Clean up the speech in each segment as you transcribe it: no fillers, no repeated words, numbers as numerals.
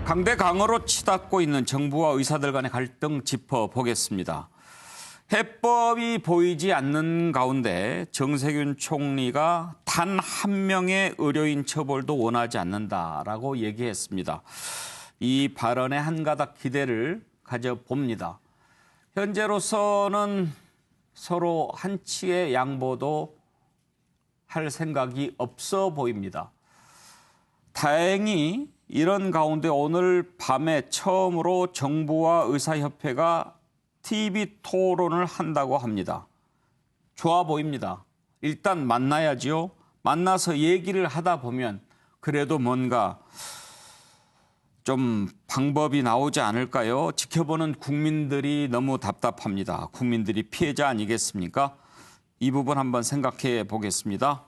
강대강으로 치닫고 있는 정부와 의사들 간의 갈등 짚어보겠습니다. 해법이 보이지 않는 가운데 정세균 총리가 단 한 명의 의료인 처벌도 원하지 않는다라고 얘기했습니다. 이 발언에 한가닥 기대를 가져봅니다. 현재로서는 서로 한치의 양보도 할 생각이 없어 보입니다. 다행히 이런 가운데 오늘 밤에 처음으로 정부와 의사협회가 TV 토론을 한다고 합니다. 좋아 보입니다. 일단 만나야지요. 만나서 얘기를 하다 보면 그래도 뭔가 좀 방법이 나오지 않을까요? 지켜보는 국민들이 너무 답답합니다. 국민들이 피해자 아니겠습니까? 이 부분 한번 생각해 보겠습니다.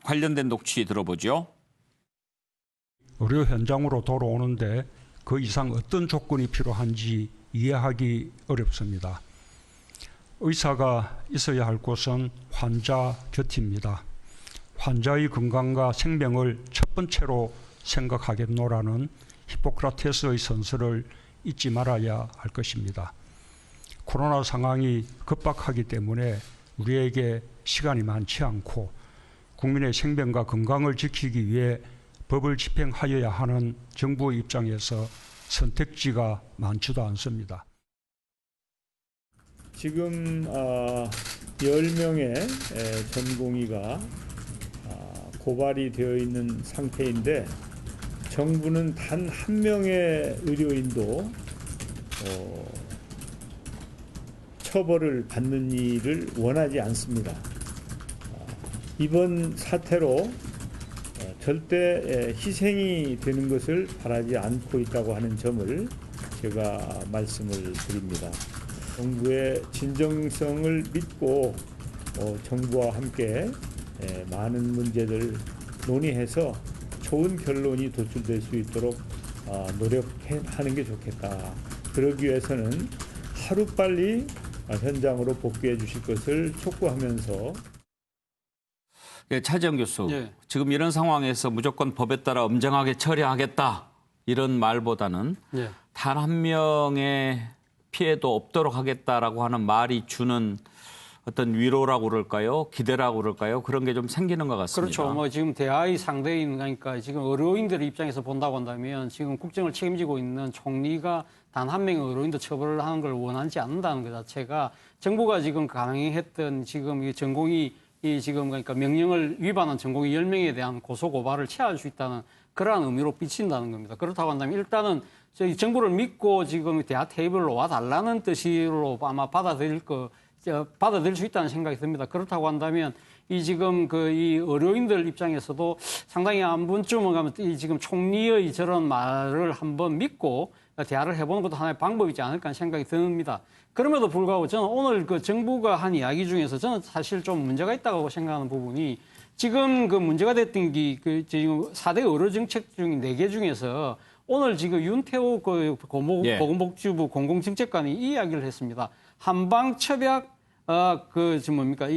관련된 녹취 들어보죠. 의료 현장으로 돌아오는데 그 이상 어떤 조건이 필요한지 이해하기 어렵습니다. 의사가 있어야 할 곳은 환자 곁입니다. 환자의 건강과 생명을 첫 번째로 생각하겠노라는 히포크라테스의 선서를 잊지 말아야 할 것입니다. 코로나 상황이 급박하기 때문에 우리에게 시간이 많지 않고 국민의 생명과 건강을 지키기 위해 법을 집행하여야 하는 정부의 입장에서 선택지가 많지도 않습니다. 지금 10명의 전공의가 고발이 되어 있는 상태인데 정부는 단 한 명의 의료인도 처벌을 받는 일을 원하지 않습니다. 이번 사태로 절대 희생이 되는 것을 바라지 않고 있다고 하는 점을 제가 말씀을 드립니다. 정부의 진정성을 믿고 정부와 함께 많은 문제들 논의해서 좋은 결론이 도출될 수 있도록 노력하는 게 좋겠다. 그러기 위해서는 하루빨리 현장으로 복귀해 주실 것을 촉구하면서 예, 차지영 교수, 예. 지금 이런 상황에서 무조건 법에 따라 엄정하게 처리하겠다 이런 말보다는 예. 단 한 명의 피해도 없도록 하겠다라고 하는 말이 주는 어떤 위로라고 그럴까요? 기대라고 그럴까요? 그런 게 좀 생기는 것 같습니다. 그렇죠. 뭐 지금 대화의 상대인 그러니까 지금 의료인들의 입장에서 본다고 한다면 지금 국정을 책임지고 있는 총리가 단 한 명의 의료인도 처벌을 하는 걸 원하지 않는다는 것 자체가 정부가 지금 강행했던 지금 이 전공의 이 지금 그러니까 명령을 위반한 전공의 10명에 대한 고소 고발을 취할 수 있다는 그러한 의미로 비친다는 겁니다. 그렇다고 한다면 일단은 저희 정부를 믿고 지금 대화 테이블로 와달라는 뜻으로 아마 받아들일 수 있다는 생각이 듭니다. 그렇다고 한다면 이 지금 이 의료인들 입장에서도 상당히 한 번쯤은 가면 이 지금 총리의 저런 말을 한번 믿고 대화를 해보는 것도 하나의 방법이지 않을까 하는 생각이 듭니다. 그럼에도 불구하고 저는 오늘 정부가 한 이야기 중에서 저는 사실 좀 문제가 있다고 생각하는 부분이 지금 문제가 됐던 게 지금 4대 의료 정책 중 4개 중에서 오늘 지금 윤태호 보건복지부 공공정책관이 이 이야기를 했습니다. 한방 처약 지금 뭡니까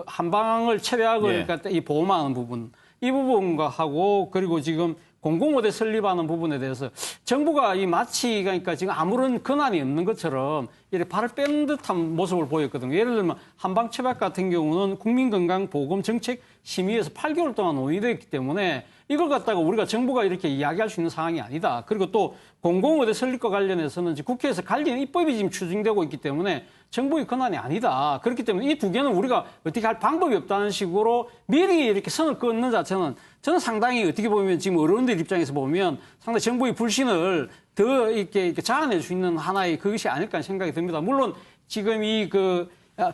한방을 처약을 그러니까 이 보험하는 부분 이 부분과 하고 그리고 지금 공공의대 설립하는 부분에 대해서 정부가 마치 그러니까 지금 아무런 권한이 없는 것처럼 이렇게 발을 빼는 듯한 모습을 보였거든요. 예를 들면 한방 처약 같은 경우는 국민건강보건정책심의에서 8개월 동안 논의됐기 때문에 이걸 갖다가 우리가 정부가 이렇게 이야기할 수 있는 상황이 아니다. 그리고 또 공공의대 설립과 관련해서는 국회에서 관련 입법이 지금 추진되고 있기 때문에 정부의 권한이 아니다. 그렇기 때문에 이 두 개는 우리가 어떻게 할 방법이 없다는 식으로 미리 이렇게 선을 끊는 자체는 저는 상당히 어떻게 보면 지금 어른들 입장에서 보면 상당히 정부의 불신을 더 이렇게 자아낼 수 있는 하나의 그것이 아닐까 하는 생각이 듭니다. 물론 지금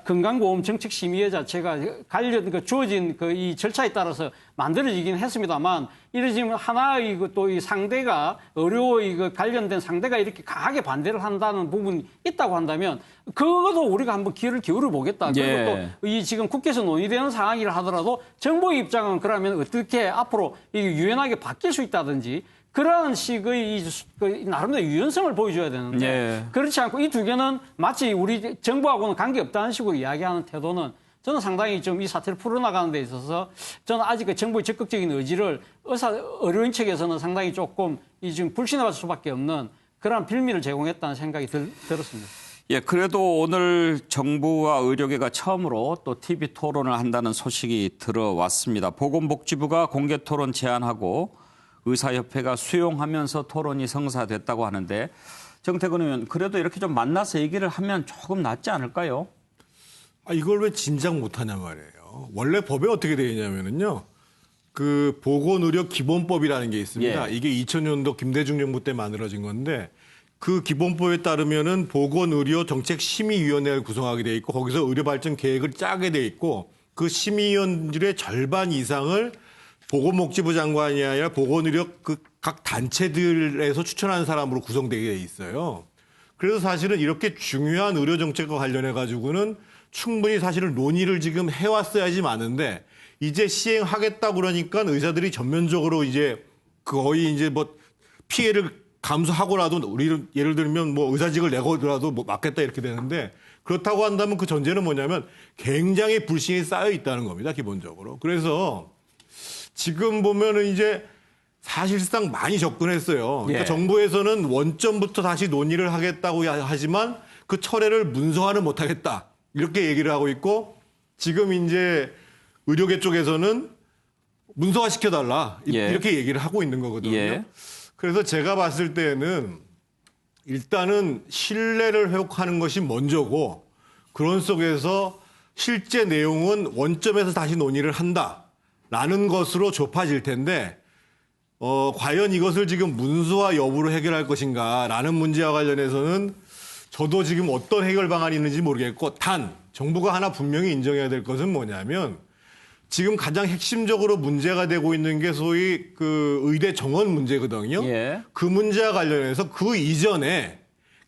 건강보험 정책심의회 자체가 주어진 이 절차에 따라서 만들어지긴 했습니다만, 이래 지금 하나의 또 이 상대가, 의료의 관련된 상대가 이렇게 강하게 반대를 한다는 부분이 있다고 한다면, 그것도 우리가 한번 귀를 기울여 보겠다. 그리고 또 이 지금 국회에서 논의되는 상황이라 하더라도 정부의 입장은 그러면 어떻게 앞으로 이게 유연하게 바뀔 수 있다든지, 그런 식의 나름대로 유연성을 보여줘야 되는데 그렇지 않고 이 두 개는 마치 우리 정부하고는 관계없다는 식으로 이야기하는 태도는 저는 상당히 좀 이 사태를 풀어나가는 데 있어서 저는 아직 그 정부의 적극적인 의지를 의료인 측에서는 상당히 조금 이 지금 불신할 수밖에 없는 그런 빌미를 제공했다는 생각이 들었습니다. 예, 그래도 오늘 정부와 의료계가 처음으로 또 TV 토론을 한다는 소식이 들어왔습니다. 보건복지부가 공개 토론 제안하고 의사협회가 수용하면서 토론이 성사됐다고 하는데 정태근 의원, 그래도 이렇게 좀 만나서 얘기를 하면 조금 낫지 않을까요? 이걸 왜 진작 못하냐 말이에요. 원래 법에 어떻게 되어 있냐면요. 그 보건의료기본법이라는 게 있습니다. 예. 이게 2000년도 김대중 정부 때 만들어진 건데 그 기본법에 따르면은 보건의료정책심의위원회를 구성하게 돼 있고 거기서 의료발전 계획을 짜게 돼 있고 그 심의위원들의 절반 이상을 보건복지부 장관이 아니라 보건의료 각 단체들에서 추천하는 사람으로 구성되게 돼 있어요. 그래서 사실은 이렇게 중요한 의료정책과 관련해 가지고는 충분히 사실은 논의를 지금 해왔어야지 많은데 이제 시행하겠다 그러니까 의사들이 전면적으로 이제 거의 이제 뭐 피해를 감수하고라도 우리 예를 들면 뭐 의사직을 내고라도 뭐 맞겠다 이렇게 되는데 그렇다고 한다면 그 전제는 뭐냐면 굉장히 불신이 쌓여 있다는 겁니다, 기본적으로. 그래서 지금 보면은 이제 사실상 많이 접근했어요. 그러니까 예. 정부에서는 원점부터 다시 논의를 하겠다고 하지만 그 철회를 문서화는 못하겠다. 이렇게 얘기를 하고 있고 지금 이제 의료계 쪽에서는 문서화 시켜달라. 예. 이렇게 얘기를 하고 있는 거거든요. 예. 그래서 제가 봤을 때는 일단은 신뢰를 회복하는 것이 먼저고 그런 속에서 실제 내용은 원점에서 다시 논의를 한다라는 것으로 좁아질 텐데 과연 이것을 지금 문서화 여부로 해결할 것인가라는 문제와 관련해서는 저도 지금 어떤 해결 방안이 있는지 모르겠고 단 정부가 하나 분명히 인정해야 될 것은 뭐냐면 지금 가장 핵심적으로 문제가 되고 있는 게 소위 그 의대 정원 문제거든요. 예. 그 문제와 관련해서 그 이전에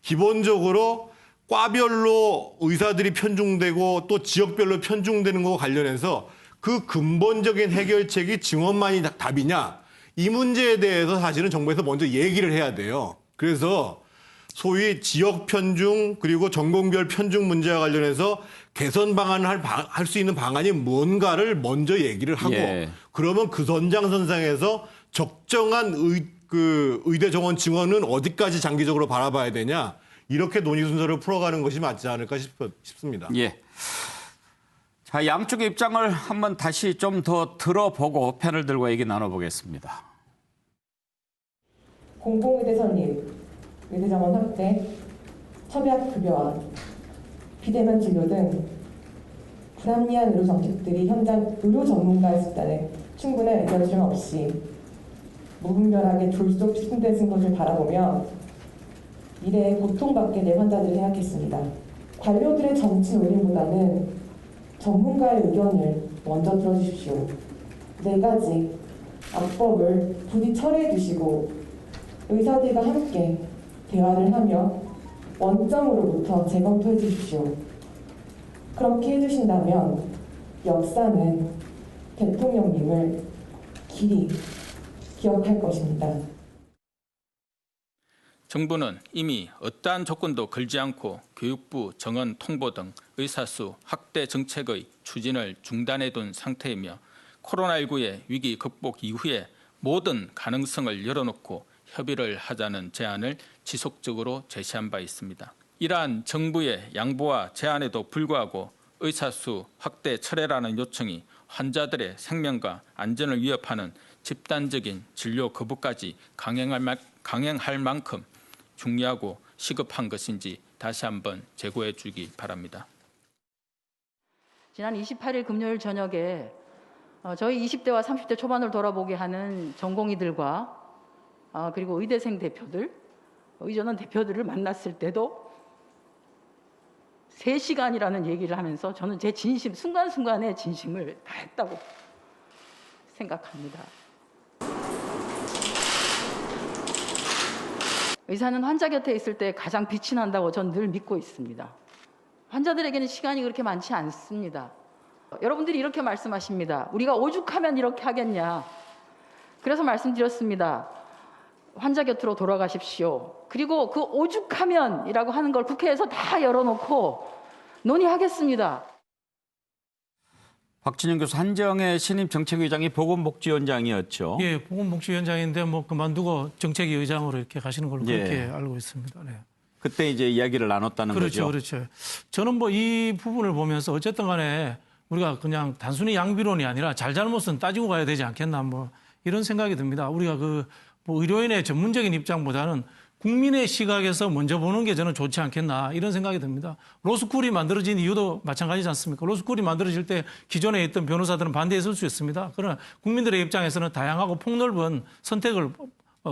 기본적으로 과별로 의사들이 편중되고 또 지역별로 편중되는 것과 관련해서 그 근본적인 해결책이 증원만이 답이냐 이 문제에 대해서 사실은 정부에서 먼저 얘기를 해야 돼요. 그래서 소위 지역 편중 그리고 전공별 편중 문제와 관련해서 개선 방안을 할 수 있는 방안이 뭔가를 먼저 얘기를 하고 예. 그러면 그 선장선상에서 적정한 의대 정원 증원은 어디까지 장기적으로 바라봐야 되냐 이렇게 논의 순서를 풀어가는 것이 맞지 않을까 싶습니다. 예. 자, 양쪽의 입장을 한번 다시 좀 더 들어보고 펜을 들고 얘기 나눠보겠습니다. 공공의대 설립, 의대 정원 확대, 협약 급여화, 비대면 진료 등 불합리한 의료 정책들이 현장 의료 전문가의 집단에 충분한 의견 수렴 없이 무분별하게 졸속 추진되는 것을 바라보며 미래에 고통받게 될 환자들을 생각했습니다. 관료들의 정치 노림보다는 전문가의 의견을 먼저 들어주십시오. 4가지 악법을 부디 철회해 주시고 의사들과 함께 대화를 하며 원점으로부터 재검토해 주십시오. 그렇게 해주신다면 역사는 대통령님을 길이 기억할 것입니다. 정부는 이미 어떠한 조건도 걸지 않고 교육부 정원 통보 등 의사수 확대 정책의 추진을 중단해둔 상태이며 코로나19의 위기 극복 이후에 모든 가능성을 열어놓고 협의를 하자는 제안을 지속적으로 제시한 바 있습니다. 이러한 정부의 양보와 제안에도 불구하고 의사수 확대 철회라는 요청이 환자들의 생명과 안전을 위협하는 집단적인 진료 거부까지 강행할 만큼 중요하고 시급한 것인지 다시 한번 재고해 주기 바랍니다. 지난 28일 금요일 저녁에 저희 20대와 30대 초반을 돌아보게 하는 전공의들과 그리고 의대생 대표들, 의전원 대표들을 만났을 때도 3시간이라는 얘기를 하면서 저는 제 진심, 순간순간의 진심을 다했다고 생각합니다. 의사는 환자 곁에 있을 때 가장 빛이 난다고 전 늘 믿고 있습니다. 환자들에게는 시간이 그렇게 많지 않습니다. 여러분들이 이렇게 말씀하십니다. 우리가 오죽하면 이렇게 하겠냐. 그래서 말씀드렸습니다. 환자 곁으로 돌아가십시오. 그리고 그 오죽하면이라고 하는 걸 국회에서 다 열어놓고 논의하겠습니다. 박진영 교수, 한정혜 신임 정책위원장이 보건복지위원장이었죠. 예, 보건복지위원장인데 뭐 그만두고 정책위 의장으로 이렇게 가시는 걸로 그렇게 알고 있습니다. 네. 그때 이제 이야기를 나눴다는 그렇죠, 거죠. 그렇죠. 저는 뭐 이 부분을 보면서 어쨌든 간에 우리가 그냥 단순히 양비론이 아니라 잘잘못은 따지고 가야 되지 않겠나 뭐 이런 생각이 듭니다. 우리가 뭐 의료인의 전문적인 입장보다는 국민의 시각에서 먼저 보는 게 저는 좋지 않겠나 이런 생각이 듭니다. 로스쿨이 만들어진 이유도 마찬가지지 않습니까? 로스쿨이 만들어질 때 기존에 있던 변호사들은 반대했을 수 있습니다. 그러나 국민들의 입장에서는 다양하고 폭넓은 선택을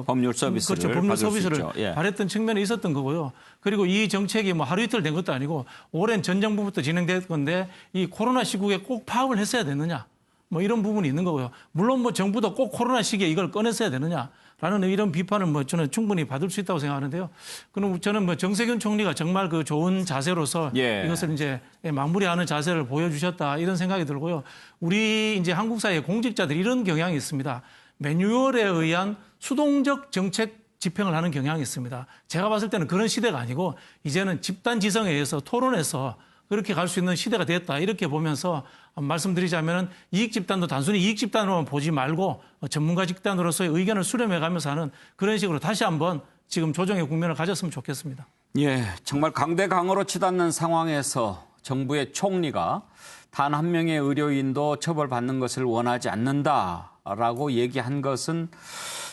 법률 서비스를 그렇죠. 법률 받을 수 서비스를 있죠. 예. 바랬던 측면이 있었던 거고요. 그리고 이 정책이 뭐 하루 이틀 된 것도 아니고 오랜 전 정부부터 진행된 건데 이 코로나 시국에 꼭 파업을 했어야 됐느냐. 뭐 이런 부분이 있는 거고요. 물론 뭐 정부도 꼭 코로나 시기에 이걸 꺼냈어야 되느냐라는 이런 비판을 뭐 저는 충분히 받을 수 있다고 생각하는데요. 그럼 저는 뭐 정세균 총리가 정말 그 좋은 자세로서 예. 이것을 이제 마무리하는 자세를 보여주셨다 이런 생각이 들고요. 우리 이제 한국 사회 공직자들이 이런 경향이 있습니다. 매뉴얼에 의한 수동적 정책 집행을 하는 경향이 있습니다. 제가 봤을 때는 그런 시대가 아니고 이제는 집단 지성에 의해서 토론해서 그렇게 갈 수 있는 시대가 됐다. 이렇게 보면서 말씀드리자면 이익 집단도 단순히 이익 집단으로만 보지 말고 전문가 집단으로서의 의견을 수렴해 가면서 하는 그런 식으로 다시 한번 지금 조정의 국면을 가졌으면 좋겠습니다. 예, 정말 강대강으로 치닫는 상황에서 정부의 총리가 단 한 명의 의료인도 처벌받는 것을 원하지 않는다라고 얘기한 것은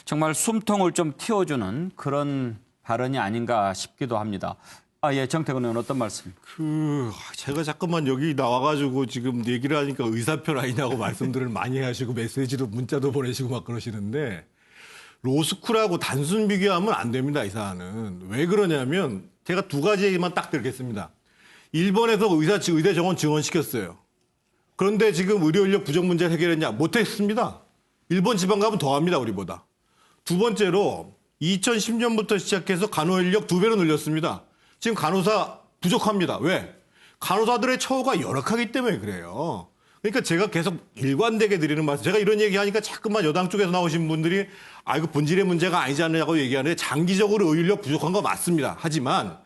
정말 숨통을 좀 틔워주는 그런 발언이 아닌가 싶기도 합니다. 예, 정태근 의원 어떤 말씀? 제가 자꾸만 여기 나와가지고 지금 얘기를 하니까 의사표 라인하고 말씀들을 많이 하시고 메시지도 문자도 보내시고 막 그러시는데 로스쿨하고 단순 비교하면 안 됩니다. 이 사안은. 왜 그러냐면 제가 두 가지 얘기만 딱 드리겠습니다. 일본에서 의대 정원 증원시켰어요. 그런데 지금 의료 인력 부족 문제 해결했냐? 못했습니다. 일본 지방 가면 더합니다. 우리보다. 두 번째로 2010년부터 시작해서 간호 인력 2배로 늘렸습니다. 지금 간호사 부족합니다. 왜? 간호사들의 처우가 열악하기 때문에 그래요. 그러니까 제가 계속 일관되게 드리는 말씀. 제가 이런 얘기하니까 자꾸만 여당 쪽에서 나오신 분들이 이거 본질의 문제가 아니지 않느냐고 얘기하는데 장기적으로 의료 인력 부족한 거 맞습니다. 하지만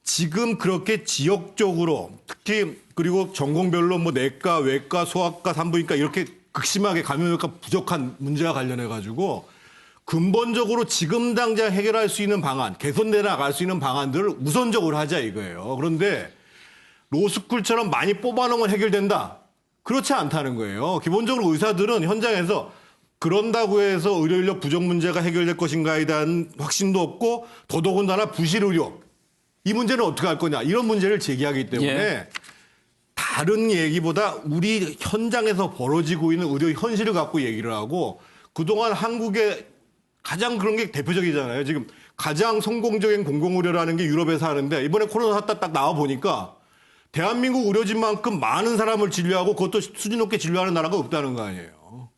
지금 그렇게 지역적으로 특히 그리고 전공별로 뭐 내과, 외과, 소아과, 산부인과 이렇게 극심하게 감염력과 부족한 문제와 관련해 가지고 근본적으로 지금 당장 해결할 수 있는 방안, 개선돼 나갈 수 있는 방안들을 우선적으로 하자 이거예요. 그런데 로스쿨처럼 많이 뽑아놓으면 해결된다. 그렇지 않다는 거예요. 기본적으로 의사들은 현장에서 그런다고 해서 의료 인력 부족 문제가 해결될 것인가에 대한 확신도 없고 더더군다나 부실 의료. 이 문제는 어떻게 할 거냐. 이런 문제를 제기하기 때문에 예. 다른 얘기보다 우리 현장에서 벌어지고 있는 의료 현실을 갖고 얘기를 하고 그동안 한국의 가장 그런 게 대표적이잖아요. 지금 가장 성공적인 공공의료라는 게 유럽에서 하는데 이번에 코로나 사태 딱 나와 보니까 대한민국 의료진만큼 많은 사람을 진료하고 그것도 수준 높게 진료하는 나라가 없다는 거 아니에요.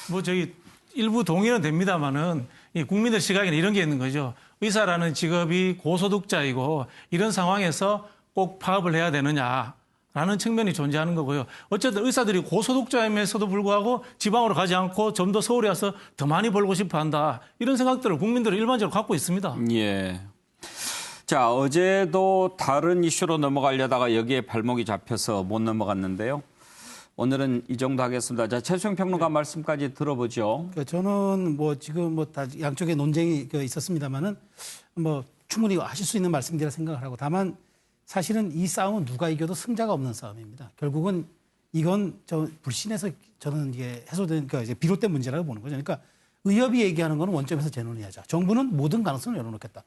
뭐 저기 일부 동의는 됩니다만은 이 국민들 시각에는 이런 게 있는 거죠. 의사라는 직업이 고소득자이고 이런 상황에서 꼭 파업을 해야 되느냐라는 측면이 존재하는 거고요. 어쨌든 의사들이 고소득자임에서도 불구하고 지방으로 가지 않고 좀 더 서울에 와서 더 많이 벌고 싶어 한다. 이런 생각들을 국민들은 일반적으로 갖고 있습니다. 예. 자, 어제도 다른 이슈로 넘어가려다가 여기에 발목이 잡혀서 못 넘어갔는데요. 오늘은 이 정도 하겠습니다. 자, 최수영 평론가 말씀까지 들어보죠. 저는 뭐 지금 뭐 다 양쪽의 논쟁이 있었습니다만은 뭐 충분히 하실 수 있는 말씀이라 생각을 하고 다만 사실은 이 싸움은 누가 이겨도 승자가 없는 싸움입니다. 결국은 이건 불신에서 저는 이게 해소된 그러니까 이제 비롯된 문제라고 보는 거죠. 그러니까 의협이 얘기하는 거는 원점에서 재논의하자. 정부는 모든 가능성을 열어놓겠다.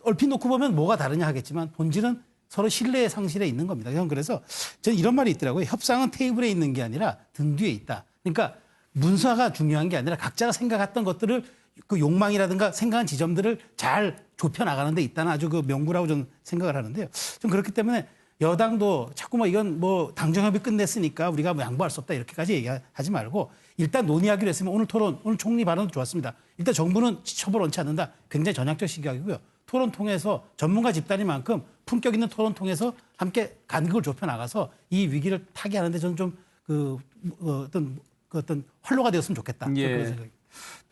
얼핏 놓고 보면 뭐가 다르냐 하겠지만 본질은 서로 신뢰의 상실에 있는 겁니다. 그래서 저는 이런 말이 있더라고요. 협상은 테이블에 있는 게 아니라 등 뒤에 있다. 그러니까 문서가 중요한 게 아니라 각자가 생각했던 것들을 그 욕망이라든가 생각한 지점들을 잘 좁혀 나가는 데 있다는 아주 그 명구라고 저는 생각을 하는데요. 좀 그렇기 때문에 여당도 자꾸 뭐 이건 뭐 당정협의 끝냈으니까 우리가 뭐 양보할 수 없다 이렇게까지 얘기하지 말고 일단 논의하기로 했으면 오늘 토론, 오늘 총리 발언도 좋았습니다. 일단 정부는 처벌 원치 않는다. 굉장히 전향적 시각이고요. 토론 통해서 전문가 집단인 만큼 품격 있는 토론 통해서 함께 간극을 좁혀 나가서 이 위기를 타개하는데 저는 좀 어떤 활로가 되었으면 좋겠다. 예. 그런 생각입니다.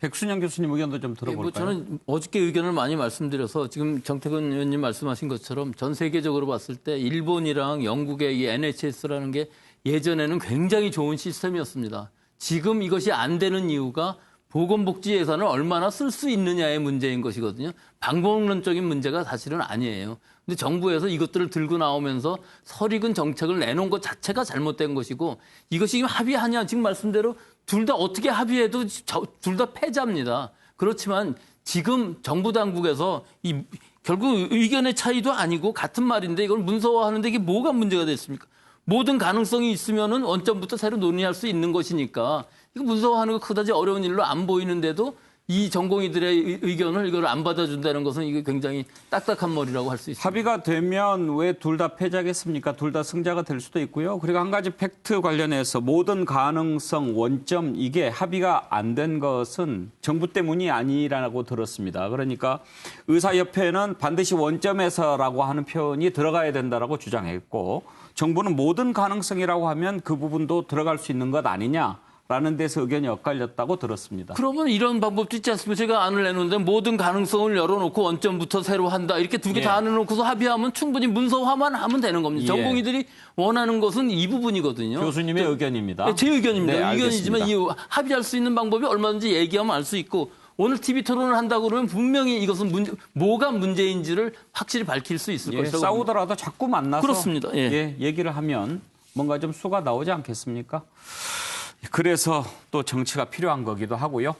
백순영 교수님 의견도 좀 들어볼까요? 저는 어저께 의견을 많이 말씀드려서 지금 정태근 의원님 말씀하신 것처럼 전 세계적으로 봤을 때 일본이랑 영국의 이 NHS라는 게 예전에는 굉장히 좋은 시스템이었습니다. 지금 이것이 안 되는 이유가 보건복지 예산을 얼마나 쓸 수 있느냐의 문제인 것이거든요. 방법론적인 문제가 사실은 아니에요. 근데 정부에서 이것들을 들고 나오면서 설익은 정책을 내놓은 것 자체가 잘못된 것이고 이것이 지금 합의하냐 지금 말씀대로 둘 다 어떻게 합의해도 둘 다 패자입니다. 그렇지만 지금 정부 당국에서 결국 의견의 차이도 아니고 같은 말인데 이걸 문서화하는데 이게 뭐가 문제가 됐습니까? 모든 가능성이 있으면은 원점부터 새로 논의할 수 있는 것이니까 이거 문서화하는 거 그다지 어려운 일로 안 보이는데도 이 전공의들의 의견을 이걸 안 받아준다는 것은 이게 굉장히 딱딱한 머리라고 할 수 있습니다. 합의가 되면 왜 둘 다 패자겠습니까? 둘 다 승자가 될 수도 있고요. 그리고 한 가지 팩트 관련해서 모든 가능성 원점 이게 합의가 안 된 것은 정부 때문이 아니라고 들었습니다. 그러니까 의사협회는 반드시 원점에서라고 하는 표현이 들어가야 된다라고 주장했고 정부는 모든 가능성이라고 하면 그 부분도 들어갈 수 있는 것 아니냐. 라는 데서 의견이 엇갈렸다고 들었습니다. 그러면 이런 방법도 있지 않습니까? 제가 안을 내놓는데 모든 가능성을 열어놓고 원점부터 새로 한다. 이렇게 두 개 다 내놓고서 합의하면 충분히 문서화만 하면 되는 겁니다. 전공의들이 원하는 것은 이 부분이거든요. 교수님의 의견입니다. 네, 제 의견입니다. 네, 의견이지만 이 합의할 수 있는 방법이 얼마든지 얘기하면 알 수 있고 오늘 TV 토론을 한다고 그러면 분명히 이것은 뭐가 문제인지를 확실히 밝힐 수 있을 것이라고 싸우더라도 자꾸 만나서 그렇습니다. 얘기를 하면 뭔가 좀 수가 나오지 않겠습니까? 그래서 또 정치가 필요한 거기도 하고요.